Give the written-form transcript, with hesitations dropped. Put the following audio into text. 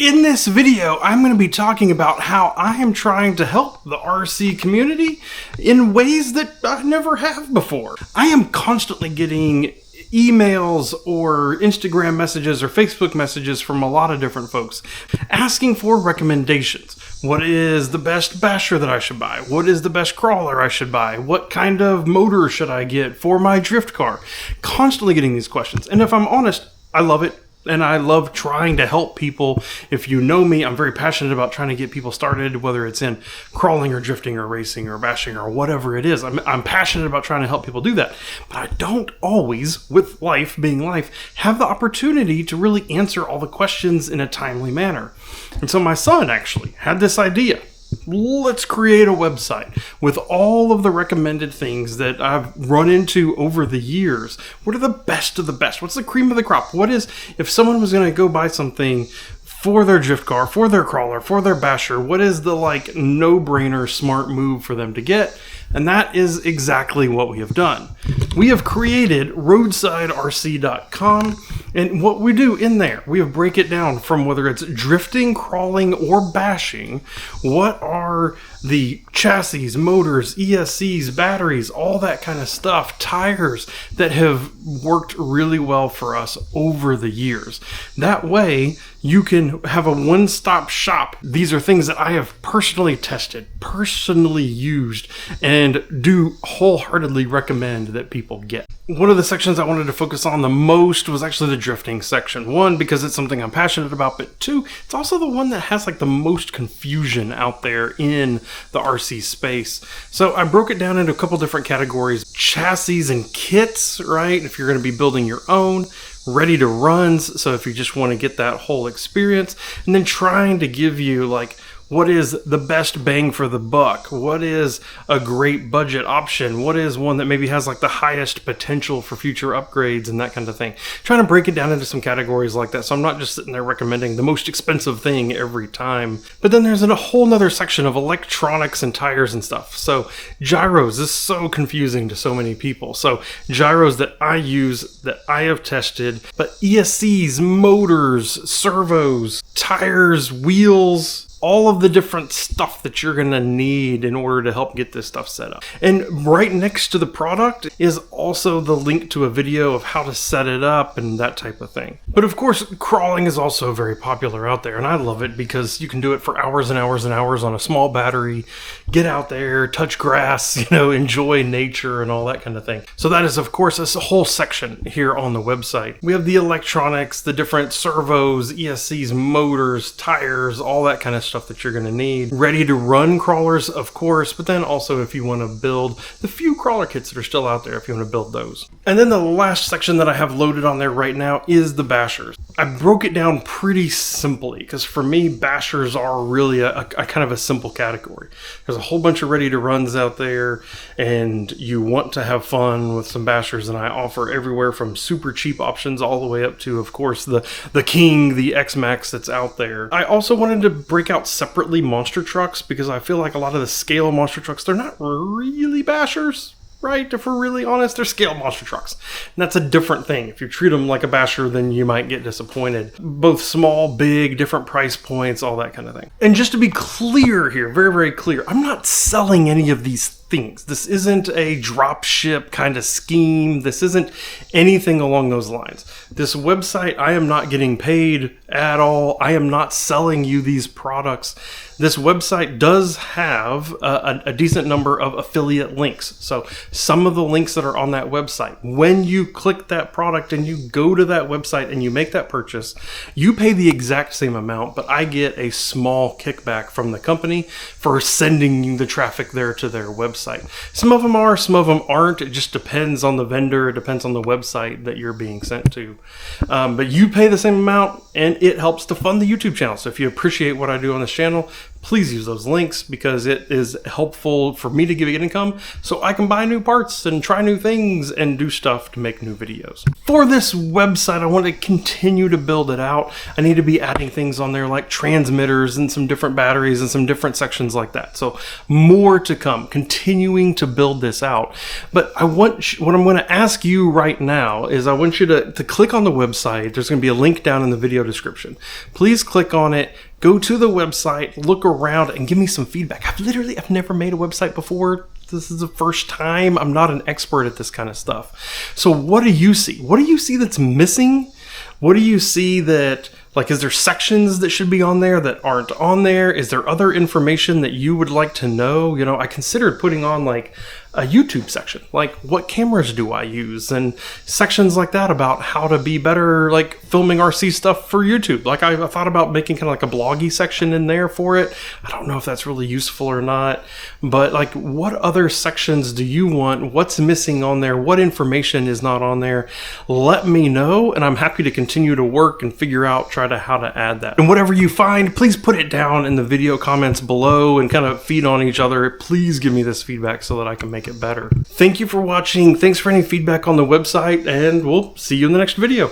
In this video, I'm going to be talking about how I am trying to help the RC community in ways that I never have before. I am constantly getting emails or Instagram messages or Facebook messages from a lot of different folks asking for recommendations. What is the best basher that I should buy? What is the best crawler I should buy? What kind of motor should I get for my drift car? Constantly getting these questions. And if I'm honest, I love it. And I love trying to help people. If you know me, I'm very passionate about trying to get people started, whether it's in crawling or drifting or racing or bashing or whatever it is. I'm passionate about trying to help people do that. But I don't always, with life being life, have the opportunity to really answer all the questions in a timely manner. And so my son actually had this idea. Let's create a website with all of the recommended things that I've run into over the years. What are the best of the best? What's the cream of the crop? What is, if someone was going to go buy something for their drift car, for their crawler, for their basher, what is the no-brainer smart move for them to get? And that is exactly what we have done. We have created RoadsideRC.com, and what we do in there, we have break it down from whether it's drifting, crawling, or bashing. What are the chassis, motors, ESCs, batteries, all that kind of stuff, tires that have worked really well for us over the years. That way, you can have a one-stop shop. These are things that I have personally tested, personally used, and do wholeheartedly recommend that people get. One of the sections I wanted to focus on the most was actually the drifting section. One, because it's something I'm passionate about, but two, it's also the one that has the most confusion out there in the RC space. So I broke it down into a couple different categories. Chassis and kits, right? If you're going to be building your own. Ready to runs, so if you just want to get that whole experience. And then trying to give you what is the best bang for the buck? What is a great budget option? What is one that maybe has the highest potential for future upgrades and that kind of thing? Trying to break it down into some categories like that, so I'm not just sitting there recommending the most expensive thing every time. But then there's a whole nother section of electronics and tires and stuff. So gyros is so confusing to so many people. So gyros that I use, that I have tested, but ESCs, motors, servos, tires, wheels, all of the different stuff that you're going to need in order to help get this stuff set up. And right next to the product is also the link to a video of how to set it up and that type of thing. But of course, crawling is also very popular out there, and I love it because you can do it for hours and hours and hours on a small battery, get out there, touch grass, enjoy nature and all that kind of thing. So that is, of course, a whole section here on the website. We have the electronics, the different servos, ESCs, motors, tires, all that kind of stuff that you're going to need. Ready to run crawlers, of course, but then also if you want to build the few crawler kits that are still out there, if you want to build those. And then the last section that I have loaded on there right now is the bashers. I broke it down pretty simply because for me, bashers are really a kind of a simple category. There's a whole bunch of ready to runs out there, and you want to have fun with some bashers, and I offer everywhere from super cheap options all the way up to, of course, the King, the X-Max that's out there. I also wanted to break out separately monster trucks because I feel like a lot of the scale monster trucks, they're not really bashers, right? If we're really honest, they're scale monster trucks. And that's a different thing. If you treat them like a basher, then you might get disappointed. Both small, big, different price points, all that kind of thing. And just to be clear here, very, very clear, I'm not selling any of these things. This isn't a drop ship kind of scheme. This isn't anything along those lines. This website, I am not getting paid at all. I am not selling you these products. This website does have a decent number of affiliate links. So some of the links that are on that website, when you click that product and you go to that website and you make that purchase, you pay the exact same amount, but I get a small kickback from the company for sending you the traffic there to their website. Some of them are, some of them aren't. It just depends on the vendor. It depends on the website that you're being sent to. But you pay the same amount, and it helps to fund the YouTube channel. So if you appreciate what I do on this channel, please use those links because it is helpful for me to get income so I can buy new parts and try new things and do stuff to make new videos. For this website, I want to continue to build it out. I need to be adding things on there like transmitters and some different batteries and some different sections like that. So more to come, continuing to build this out. But what I'm going to ask you right now is I want you to click on the website. There's going to be a link down in the video description. Please click on it. Go to the website, look around, and give me some feedback. I've never made a website before. This is the first time. I'm not an expert at this kind of stuff. So what do you see? What do you see that's missing? What do you see that, like, is there sections that should be on there that aren't on there? Is there other information that you would like to know? You know, I considered putting on like a YouTube section, like what cameras do I use, and sections like that about how to be better, like filming RC stuff for YouTube. Like I thought about making kind of like a bloggy section in there for it. I don't know if that's really useful or not, but like what other sections do you want? What's missing on there? What information is not on there? Let me know, and I'm happy to continue to work and figure out, how to add that. And whatever you find, please put it down in the video comments below and kind of feed on each other. Please give me this feedback so that I can make it better. Thank you for watching. Thanks for any feedback on the website, and we'll see you in the next video.